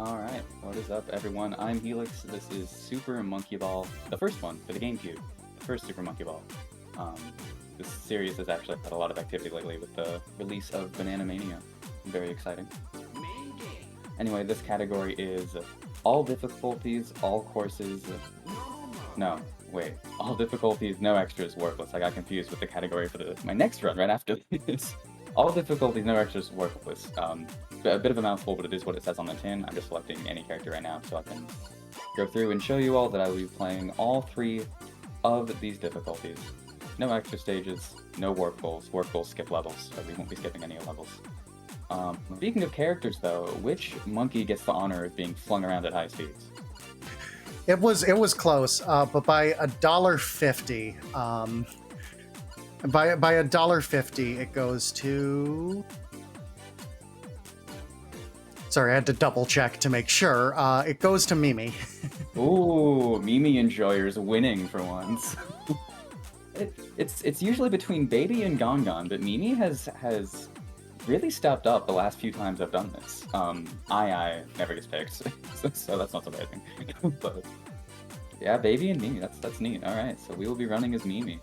Alright, what is up everyone? I'm Helix. This is Super Monkey Ball, the first one for the GameCube. The first Super Monkey Ball. This series has actually had a lot of activity lately with the release of Banana Mania. Very exciting. Anyway, this category is all difficulties, all courses... No, wait. All difficulties, no extras, worthless. I got confused with the category for my next run right after this. All difficulties, no extras, worthless. A bit of a mouthful, but it is what it says on the tin. I'm just selecting any character right now so I can go through and show you all that I will be playing all three of these difficulties. No extra stages, no warp goals skip levels, so we won't be skipping any levels. Speaking of characters though, which monkey gets the honor of being flung around at high speeds? It was close, but by $1.50. By $1.50, it goes to. Sorry, I had to double check to make sure. It goes to Mimi. Ooh, Mimi enjoyers winning for once. It's usually between Baby and Gongon, but Mimi has really stepped up the last few times I've done this. I never gets picked, so that's not surprising. But yeah, Baby and Mimi, that's neat. All right, so we will be running as Mimi.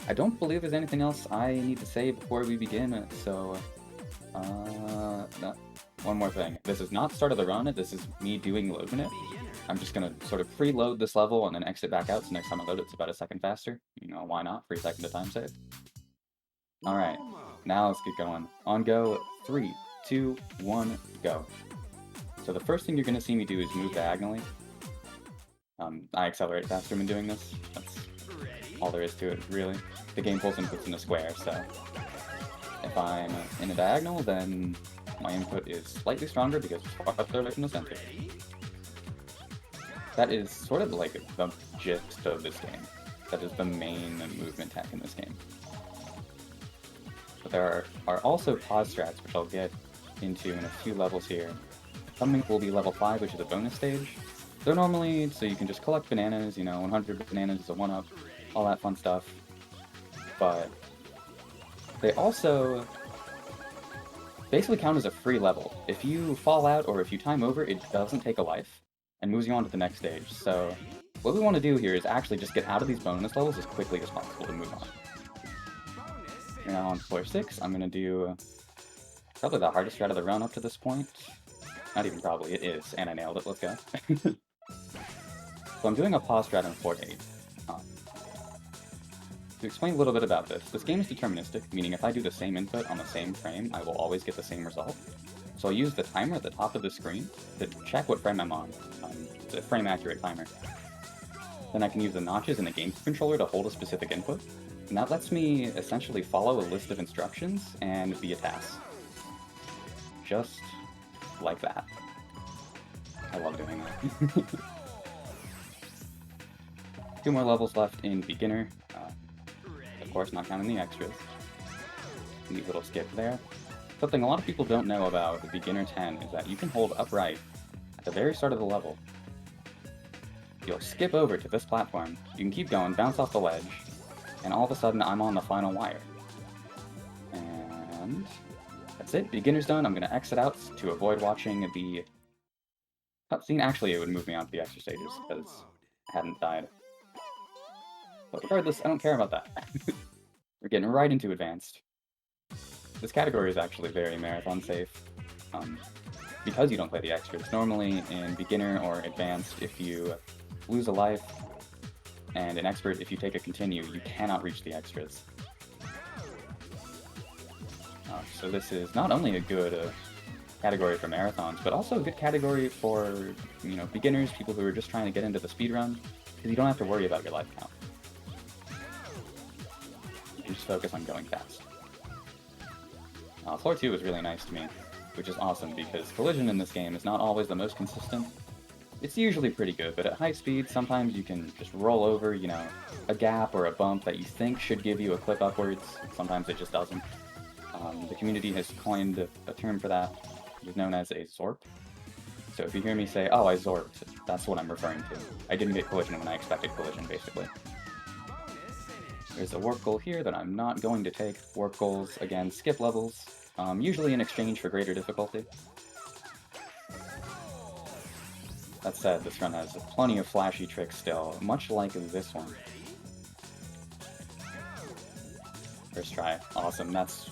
I don't believe there's anything else I need to say before we begin. So, no. One more thing. This is not start of the run. This is me doing loading it. I'm just gonna sort of preload this level and then exit back out. So next time I load it, it's about a second faster. You know, why not? 3 seconds to time save. Alright, now let's get going. On go, 3, 2, 1, go. So the first thing you're going to see me do is move diagonally. I accelerate faster when doing this. That's all there is to it, really. The game pulls inputs in a square, so if I'm in a diagonal, then my input is slightly stronger because it's farther from the center. That is sort of like the gist of this game. That is the main movement tech in this game. But there are also pause strats, which I'll get into in a few levels here. Coming will be level 5, which is a bonus stage. They're normally, so you can just collect bananas, you know, 100 bananas is a 1-up, all that fun stuff. But they also basically count as a free level. If you fall out or if you time over, it doesn't take a life and moves you on to the next stage. So what we want to do here is actually just get out of these bonus levels as quickly as possible to move on. Now on floor 6, I'm going to do probably the hardest strat of the run up to this point. Not even probably, it is, and I nailed it, let's go. So I'm doing a pause strat on floor 8. To explain a little bit about this game is deterministic, meaning if I do the same input on the same frame, I will always get the same result. So I'll use the timer at the top of the screen to check what frame I'm on. It's a frame-accurate timer. Then I can use the notches in the game controller to hold a specific input. And that lets me essentially follow a list of instructions and be a task. Just like that. I love doing that. 2 more levels left in beginner. Of course, not counting the extras. Neat little skip there. Something a lot of people don't know about the beginner 10 is that you can hold upright at the very start of the level. You'll skip over to this platform, you can keep going, bounce off the ledge, and all of a sudden I'm on the final wire. And that's it, beginner's done. I'm going to exit out to avoid watching the cutscene. Actually, it would move me on to the extra stages because I hadn't died. But regardless, I don't care about that. We're getting right into advanced. This category is actually very marathon safe. Because you don't play the extras. Normally in beginner or advanced, if you lose a life, and in expert, if you take a continue, you cannot reach the extras. So this is not only a good category for marathons, but also a good category for, you know, beginners, people who are just trying to get into the speedrun, because you don't have to worry about your life count. You can just focus on going fast. Floor 2 was really nice to me, which is awesome, because collision in this game is not always the most consistent. It's usually pretty good, but at high speed, sometimes you can just roll over, you know, a gap or a bump that you think should give you a clip upwards. Sometimes it just doesn't. The community has coined a term for that. It is known as a zorp. So if you hear me say, oh, I zorped, that's what I'm referring to. I didn't get collision when I expected collision, basically. There's a warp goal here that I'm not going to take. Warp goals, again, skip levels, usually in exchange for greater difficulty. That said, this run has plenty of flashy tricks still, much like this one. First try, awesome. That's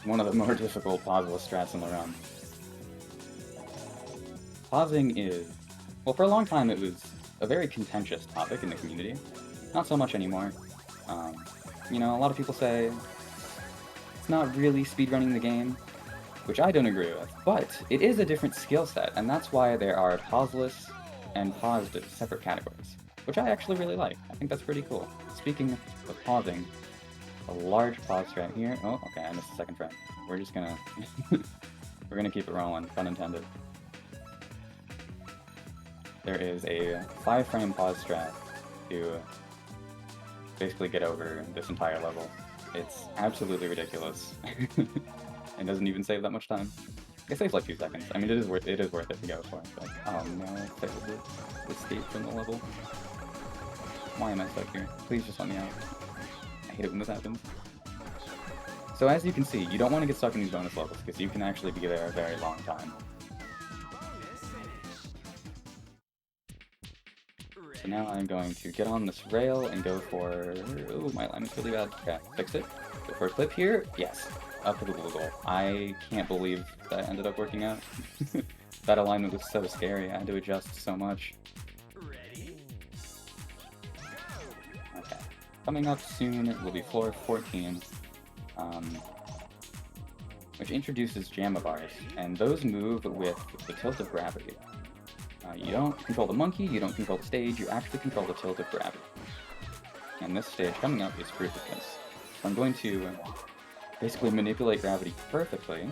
one of the more difficult pauseless strats in the run. Pausing is, well, for a long time it was a very contentious topic in the community. Not so much anymore. You know, a lot of people say it's not really speedrunning the game, which I don't agree with, but it is a different skill set, and that's why there are pauseless and paused separate categories, which I actually really like. I think that's pretty cool. Speaking of pausing, a large pause strat here. Oh, okay, I missed the second frame. We're just gonna we're gonna keep it rolling, pun intended. There is a 5-frame pause strat to basically get over this entire level. It's absolutely ridiculous. It doesn't even save that much time. It saves like 2 seconds. I mean, it is worth it to go for. But oh no, I failed to escape from the level. Why am I stuck here? Please just let me out. I hate it when this happens. So as you can see, you don't want to get stuck in these bonus levels because you can actually be there a very long time. So now I'm going to get on this rail and go for... Ooh, my alignment's really bad. Okay, fix it. Go for a clip here. Yes. Up to the blue goal. I can't believe that ended up working out. That alignment was so scary. I had to adjust so much. Okay. Coming up soon will be floor 14, which introduces Jamma bars, and those move with the tilt of gravity. You don't control the monkey, you don't control the stage, you actually control the tilt of gravity. And this stage coming up is proof of this. So I'm going to basically manipulate gravity perfectly,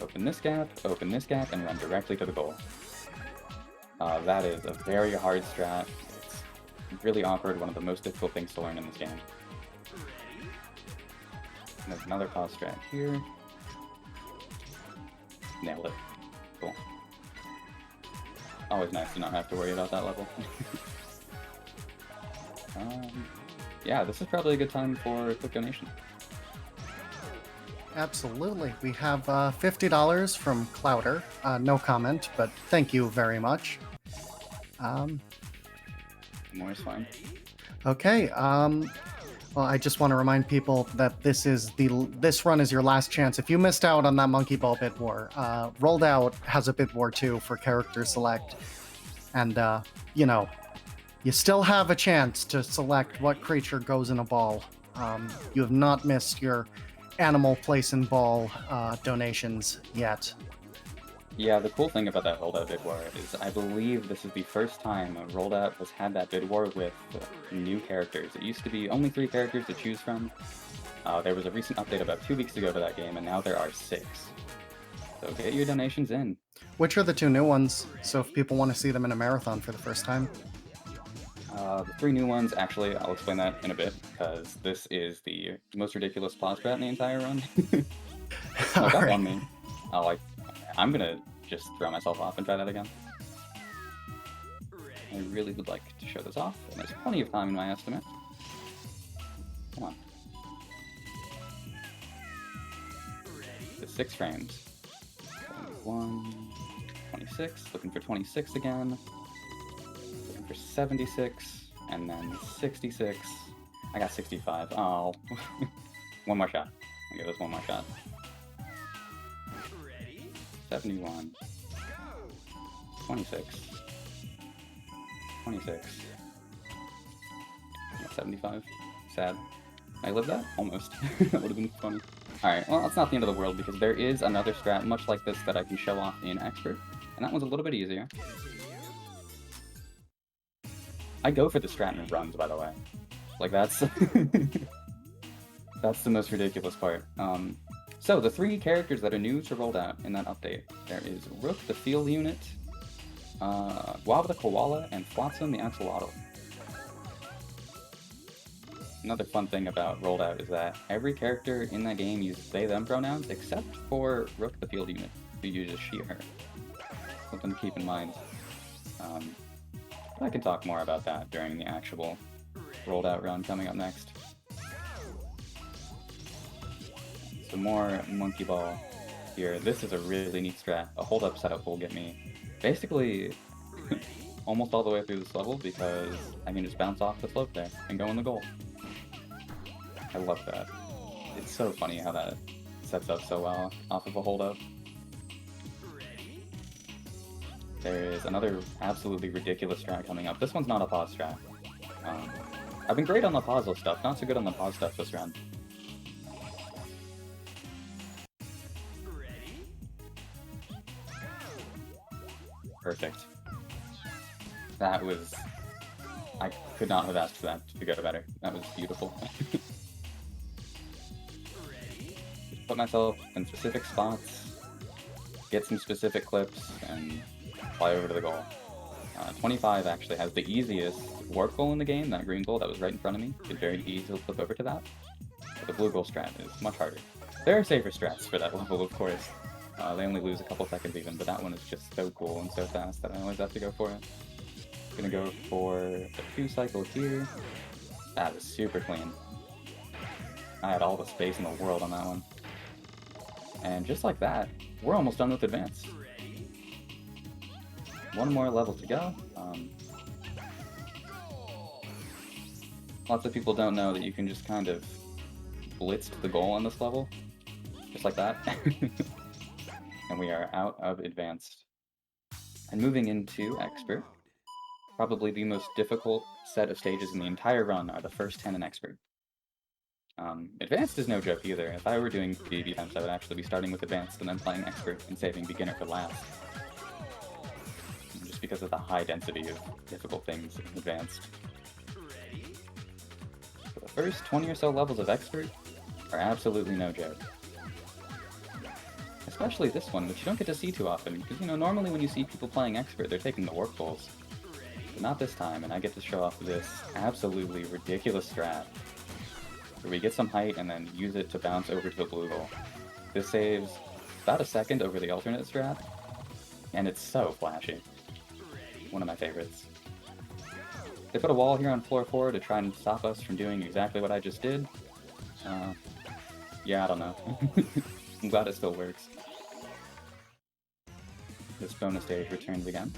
open this gap, and run directly to the goal. That is a very hard strat. It's really awkward, one of the most difficult things to learn in this game. And there's another pause strat here. Nailed it. Cool. Always nice to not have to worry about that level. Yeah, this is probably a good time for a quick donation. Absolutely. We have $50 from Clouder. No comment, but thank you very much. More is fine. Okay. Well, I just want to remind people that this run is your last chance. If you missed out on that Monkey Ball Bid War, Rolled Out has a Bid War too for character select, and you know, you still have a chance to select what creature goes in a ball. You have not missed your animal place in ball donations yet. Yeah, the cool thing about that Rolled Out Bid War is I believe this is the first time Rolled Out has had that Bid War with new characters. It used to be only 3 characters to choose from. There was a recent update about 2 weeks ago to that game, and now there are 6. So get your donations in. Which are the 2 new ones? So if people want to see them in a marathon for the first time. The 3 new ones, actually, I'll explain that in a bit, because this is the most ridiculous pause strat in the entire run. Snuck up on me. I'm gonna just throw myself off and try that again. I really would like to show this off, and there's plenty of time in my estimate. Come on. The 6 frames. 21, 26, looking for 26 again. Looking for 76, and then 66. I got 65. Oh. One more shot. I'll give this one more shot. 71, 26, 26, 75, sad. I lived that? Almost. That would have been funny. Alright, well, that's not the end of the world, because there is another strat much like this that I can show off in Expert, and that one's a little bit easier. I go for the strat in runs, by the way. Like, that's... that's the most ridiculous part. So, the 3 characters that are new to Rolled Out in that update, there is Rook, the field unit, Guava the koala, and Flotsam the axolotl. Another fun thing about Rolled Out is that every character in that game uses they/them pronouns, except for Rook, the field unit, who uses she or her. Something to keep in mind. I can talk more about that during the actual Rolled Out run coming up next. Some more Monkey Ball here. This is a really neat strat. A hold-up setup will get me basically almost all the way through this level because I can just bounce off the slope there and go in the goal. I love that. It's so funny how that sets up so well off of a hold up. There is another absolutely ridiculous strat coming up. This one's not a pause strat. I've been great on the puzzle stuff, not so good on the pause stuff this round. Perfect. That was... I could not have asked for that to go better. That was beautiful. Just put myself in specific spots, get some specific clips, and fly over to the goal. 25 actually has the easiest warp goal in the game, that green goal that was right in front of me. Could very easily flip over to that. But the blue goal strat is much harder. There are safer strats for that level, of course. They only lose a couple seconds even, but that one is just so cool and so fast that I always have to go for it. Gonna go for a 2 cycle here. That was super clean. I had all the space in the world on that one. And just like that, we're almost done with advanced. One more level to go. Lots of people don't know that you can just kind of blitz to the goal on this level. Just like that. And we are out of advanced. And moving into expert. Probably the most difficult set of stages in the entire run are the first 10 in expert. Advanced is no joke either. If I were doing PvP times, I would actually be starting with advanced and then playing expert and saving beginner for last. Just because of the high density of difficult things in advanced. So the first 20 or so levels of expert are absolutely no joke. Especially this one, which you don't get to see too often, because, you know, normally when you see people playing expert, they're taking the warp goals. But not this time, and I get to show off this absolutely ridiculous strat, where we get some height and then use it to bounce over to the blue goal. This saves about a second over the alternate strat, and it's so flashy. One of my favorites. They put a wall here on floor 4 to try and stop us from doing exactly what I just did. Yeah, I don't know. I'm glad it still works. This bonus stage returns again.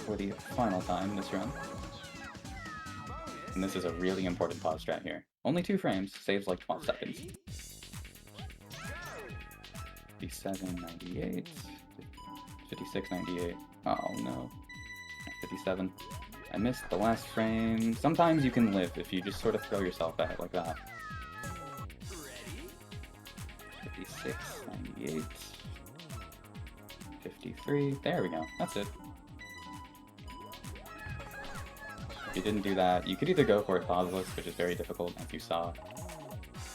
For the final time this run. And this is a really important pause strat here. Only 2 frames, saves like 12 seconds. 57.98. 56.98. Oh no. 57. I missed the last frame. Sometimes you can live if you just sort of throw yourself at it like that. 56.98. 53. There we go. That's it. If you didn't do that, you could either go for it pauseless, which is very difficult, as you saw,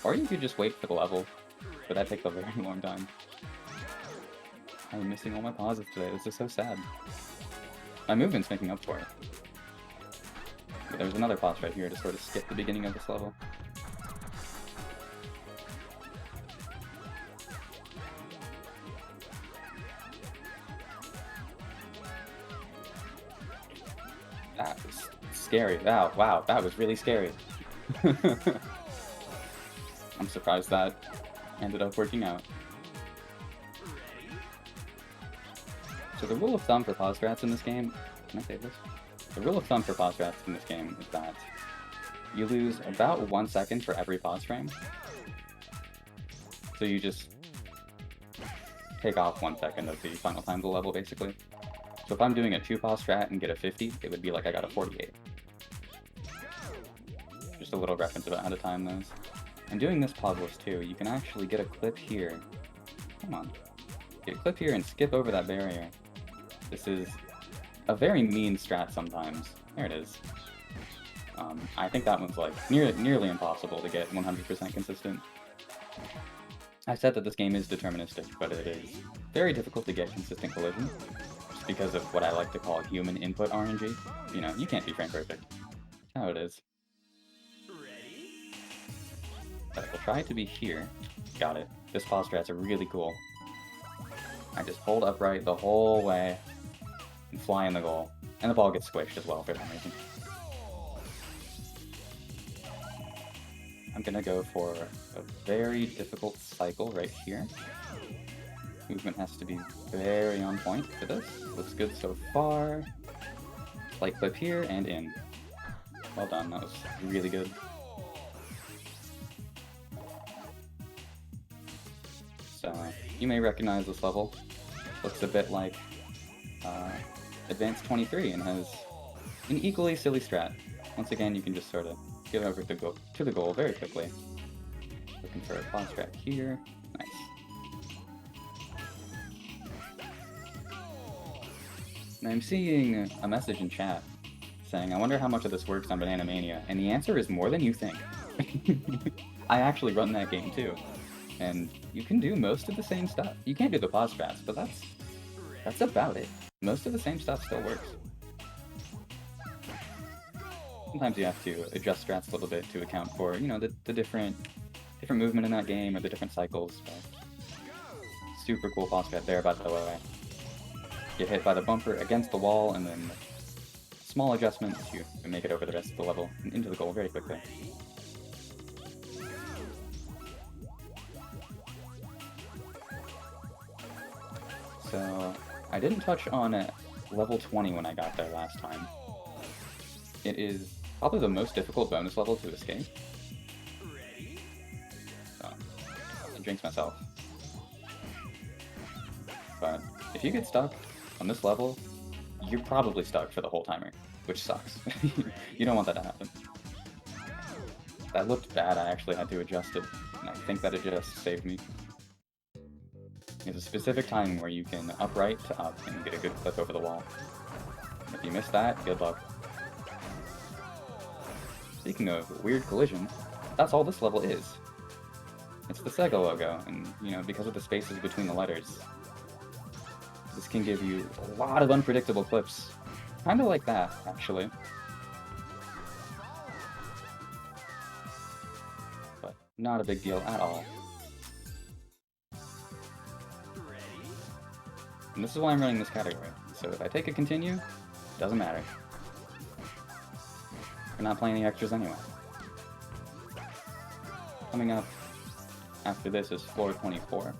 or you could just wait for the level, but that takes a very long time. I'm missing all my pauses today. This is so sad. My movement's making up for it. But there's another pause right here to sort of skip the beginning of this level. That was scary. Wow, that was really scary. I'm surprised that ended up working out. So the rule of thumb for pause strats in this game... Can I save this? The rule of thumb for pause strats in this game is that you lose about 1 second for every pause frame. So you just take off 1 second of the final time of the level, basically. So if I'm doing a 2 pause strat and get a 50, it would be like I got a 48. Just a little reference about how to time those. And doing this pauseless too, you can actually get a clip here. Come on. Get a clip here and skip over that barrier. This is a very mean strat sometimes. There it is. I think that one's like nearly impossible to get 100% consistent. I said that this game is deterministic, but it is very difficult to get consistent collision. Just because of what I like to call human input RNG. You know, you can't be frame perfect. That's how it is. But we'll try to be here. Got it. This pause strats are really cool. I just hold upright the whole way and fly in the goal. And the ball gets squished as well for some reason. I'm gonna go for a very difficult cycle right here. Movement has to be very on point for this. Looks good so far. Slight clip here and in. Well done, that was really good. So, you may recognize this level. Looks a bit like Advanced 23 and has an equally silly strat. Once again, you can just sort of get over to the goal very quickly. Looking for a pause strat here. Nice. And I'm seeing a message in chat saying, I wonder how much of this works on Banana Mania, and the answer is more than you think. I actually run that game too, and you can do most of the same stuff. You can't do the pause strats, but that's about it. Most of the same stuff still works. Sometimes you have to adjust strats a little bit to account for, you know, the different movement in that game or the different cycles. But super cool pause strat there, by the way. Get hit by the bumper against the wall, and then small adjustments, you can make it over the rest of the level and into the goal very quickly. So, I didn't touch on level 20 when I got there last time. It is probably the most difficult bonus level to escape. So, I jinx myself. But if you get stuck on this level, you're probably stuck for the whole timer, which sucks. You don't want that to happen. That looked bad, I actually had to adjust it, and I think that it just saved me. There's a specific timing where you can upright to up and get a good clip over the wall. If you miss that, good luck. Speaking of weird collisions, that's all this level is. It's the Sega logo, and you know, because of the spaces between the letters, this can give you a lot of unpredictable clips. Kinda like that, actually. But not a big deal at all. And this is why I'm running this category. So if I take a continue, it doesn't matter. We're not playing any extras anyway. Coming up after this is floor 24.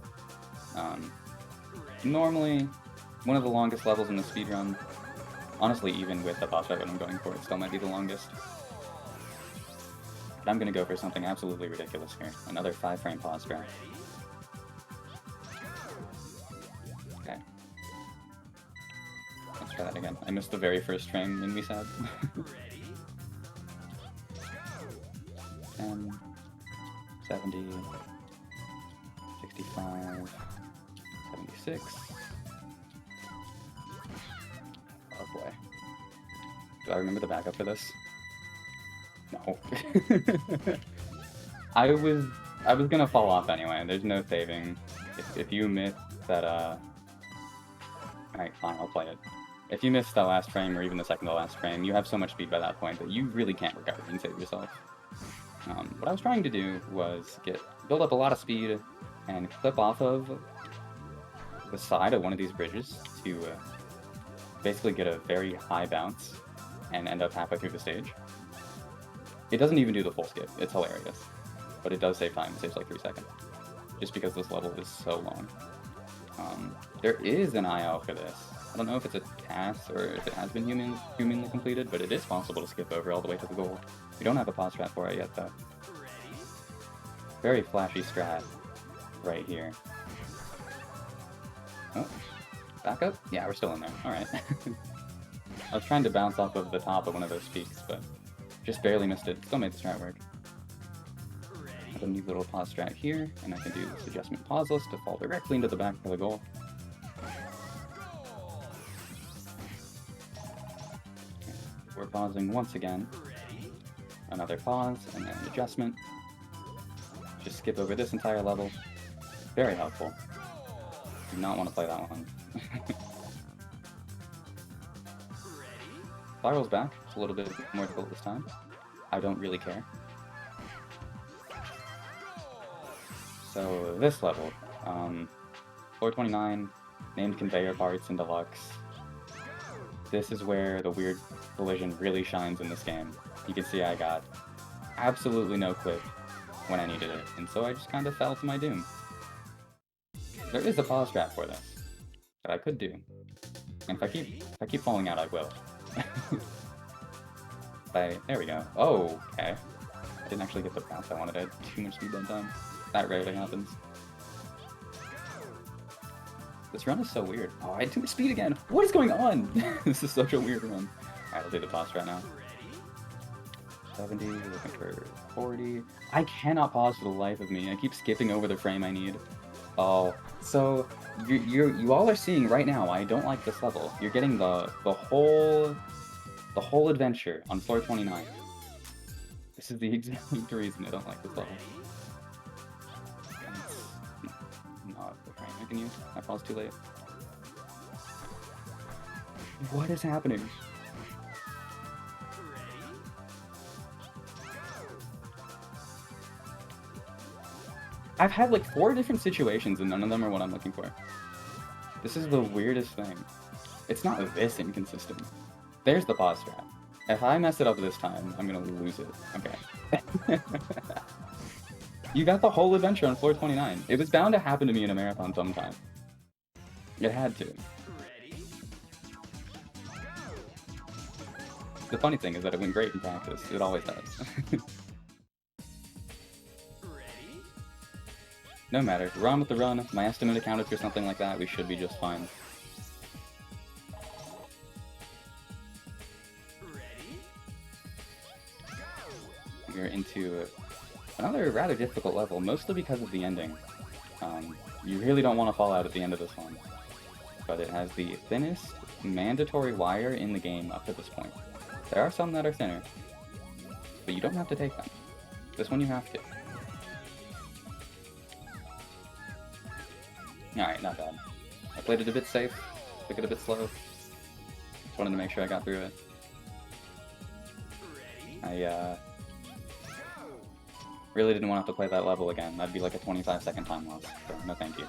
Normally, one of the longest levels in the speedrun. Honestly, even with the boss fight that I'm going for, it still might be the longest. But I'm gonna go for something absolutely ridiculous here. Another 5-frame pause strat. Okay. Let's try that again. I missed the very first frame, made me sad. 10, 70, 65, 76. Oh boy. Do I remember the backup for this? No. I was gonna fall off anyway. There's no saving. If you miss that, alright, fine, I'll play it. If you miss that last frame, or even the second to last frame, you have so much speed by that point that you really can't recover and save yourself. What I was trying to do was build up a lot of speed and clip off of the side of one of these bridges to basically get a very high bounce and end up halfway through the stage. It doesn't even do the full skip, it's hilarious. But it does save time, it saves like 3 seconds. Just because this level is so long. There is an IL for this. I don't know if it's a task or if it has been humanly completed, but it is possible to skip over all the way to the goal. We don't have a pause strat for it yet, though. Very flashy strat right here. Oh, back up? Yeah, we're still in there. Alright. I was trying to bounce off of the top of one of those peaks, but just barely missed it. Still made the strat work. I have a neat little pause strat here, and I can do this adjustment pauseless to fall directly into the back of the goal. We're pausing once again. Another pause, and then an adjustment. Just skip over this entire level. Very helpful. Do not want to play that one. Spiral's back. It's a little bit more difficult this time. I don't really care. So this level, floor 29, named conveyor parts in deluxe. This is where the weird collision really shines in this game. You can see I got absolutely no clip when I needed it, and so I just kind of fell to my doom. There is a pause strat for this that I could do. And if I keep falling out, I will. There we go. Oh, okay. I didn't actually get the bounce I wanted. I had too much speed that time. That rarely happens. This run is so weird. Oh, I had too much speed again. What is going on? This is such a weird run. Alright, I'll do the pause right now. 70, looking for 40. I cannot pause for the life of me. I keep skipping over the frame I need. Oh, so you all are seeing right now. I don't like this level. You're getting the whole adventure on floor 29. This is the exact reason I don't like this level. It's not the frame I can use. I paused too late. What is happening? I've had like 4 different situations and none of them are what I'm looking for. This is the weirdest thing. It's not this inconsistent. There's the pause strat. If I mess it up this time, I'm gonna lose it. Okay. You got the whole adventure on floor 29. It was bound to happen to me in a marathon sometime. It had to. The funny thing is that it went great in practice. It always does. No matter. We're on with the run. My estimate accounted for something like that. We should be just fine. We're into another rather difficult level, mostly because of the ending. You really don't want to fall out at the end of this one. But it has the thinnest mandatory wire in the game up to this point. There are some that are thinner, but you don't have to take them. This one you have to. Alright, not bad. I played it a bit safe, took it a bit slow. Just wanted to make sure I got through it. I really didn't want to have to play that level again. That'd be like a 25-second time loss, so no thank you.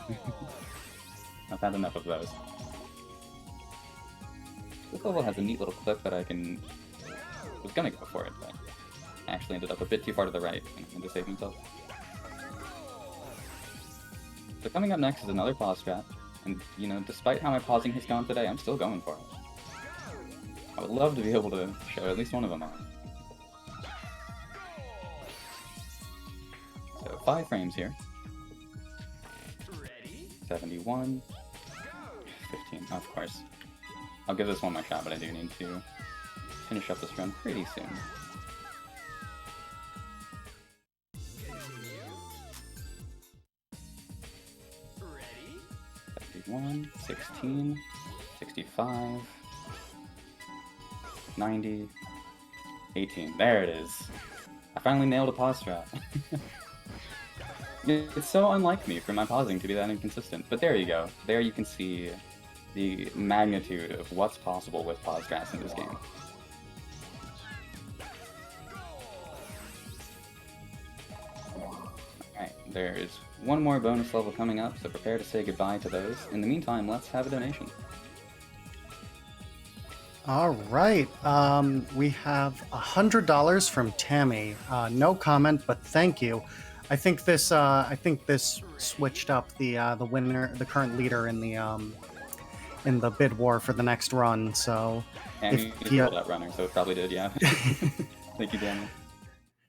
I've had enough of those. This level has a neat little clip that I was gonna go for it, but I actually ended up a bit too far to the right and had to save myself. So coming up next is another pause strat, and you know, despite how my pausing has gone today, I'm still going for it. I would love to be able to show at least one of them off. So 5 frames here. 71. 15, of course. I'll give this one my shot, but I do need to finish up this run pretty soon. 71, 16, 65, 90, 18. There it is. I finally nailed a pause strat. It's so unlike me for my pausing to be that inconsistent, but there you go. There you can see the magnitude of what's possible with pause strats in this game. Alright, there is one more bonus level coming up, so prepare to say goodbye to those. In the meantime, let's have a donation. All right, we have $100 from Tammy. No comment, but thank you. I think this switched up the winner, the current leader in the bid war for the next run. So And you pulled that runner, so it probably did, yeah. Thank you, Daniel.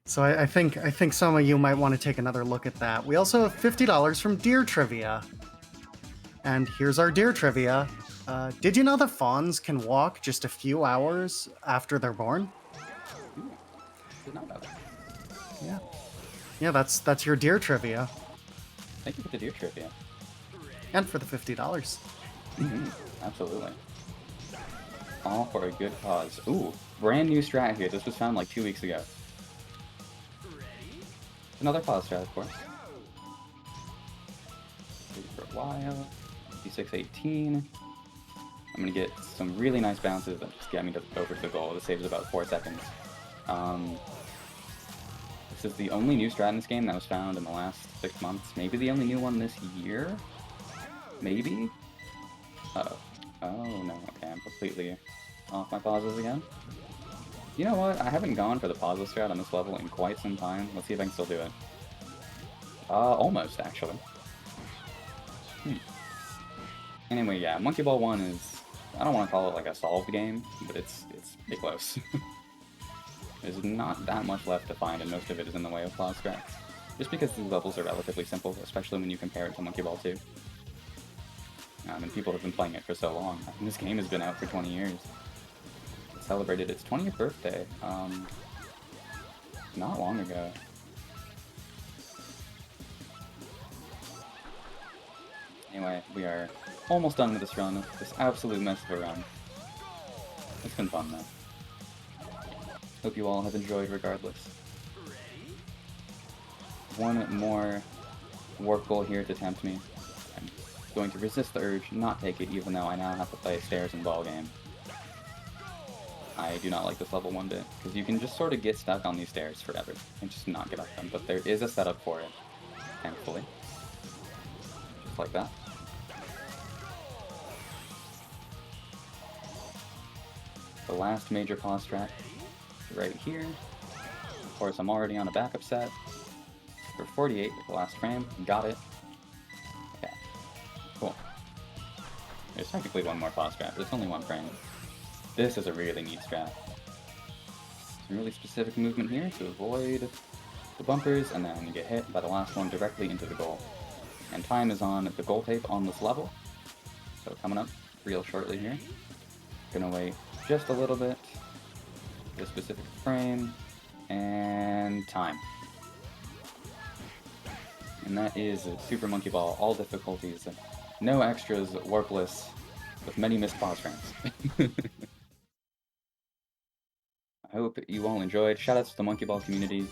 So I think some of you might want to take another look at that. We also have $50 from Deer Trivia. And here's our Deer Trivia. Did you know that fawns can walk just a few hours after they're born? Ooh, did not know that. Yeah. Yeah, that's your Deer Trivia. Thank you for the Deer Trivia. And for the $50. Mm-hmm. Absolutely. All for a good cause. Ooh, brand new strat here. This was found like 2 weeks ago. Another pause strat, of course. Wait for a while. D618. I'm gonna get some really nice bounces that just get me over to the goal. This saves about 4 seconds. This is the only new strat in this game that was found in the last 6 months. Maybe the only new one this year? Maybe? Uh-oh. Oh no, okay, I'm completely off my pauses again. You know what? I haven't gone for the pause strat on this level in quite some time. Let's see if I can still do it. Almost, actually. Anyway, yeah, Monkey Ball 1 is, I don't want to call it like a solved game, but it's pretty close. There's not that much left to find, and most of it is in the way of flaw scraps. Just because the levels are relatively simple, especially when you compare it to Monkey Ball 2. And people have been playing it for so long. I mean, this game has been out for 20 years. It celebrated its 20th birthday, not long ago. Anyway, we are almost done with this run. This absolute mess of a run. It's been fun, though. Hope you all have enjoyed regardless. One more warp goal here to tempt me. I'm going to resist the urge, not take it, even though I now have to play a stairs and ball game. I do not like this level one bit, because you can just sort of get stuck on these stairs forever and just not get up them, but there is a setup for it, thankfully. Just like that. The last major pause track right here. Of course, I'm already on a backup set. For 48 with the last frame. Got it. Okay. Cool. There's technically one more pause strat, but it's only one frame. This is a really neat strat. Some really specific movement here to avoid the bumpers, and then you get hit by the last one directly into the goal. And time is on the goal tape on this level. So coming up real shortly here. Gonna wait just a little bit. Get a specific frame. And time. And that is Super Monkey Ball, all difficulties, no extras, warpless, with many missed pause frames. I hope you all enjoyed. Shoutouts to the Monkey Ball community.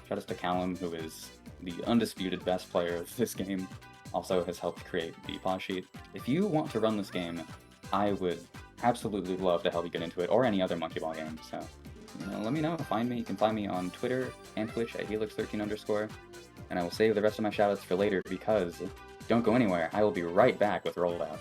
Shoutouts to Callum, who is the undisputed best player of this game. Also has helped create the pause sheet. If you want to run this game, I would absolutely love to help you get into it, or any other Monkey Ball game. So, let me know. Find me. You can find me on Twitter and Twitch at Helix13_. And I will save the rest of my shoutouts for later, because don't go anywhere. I will be right back with Rollout.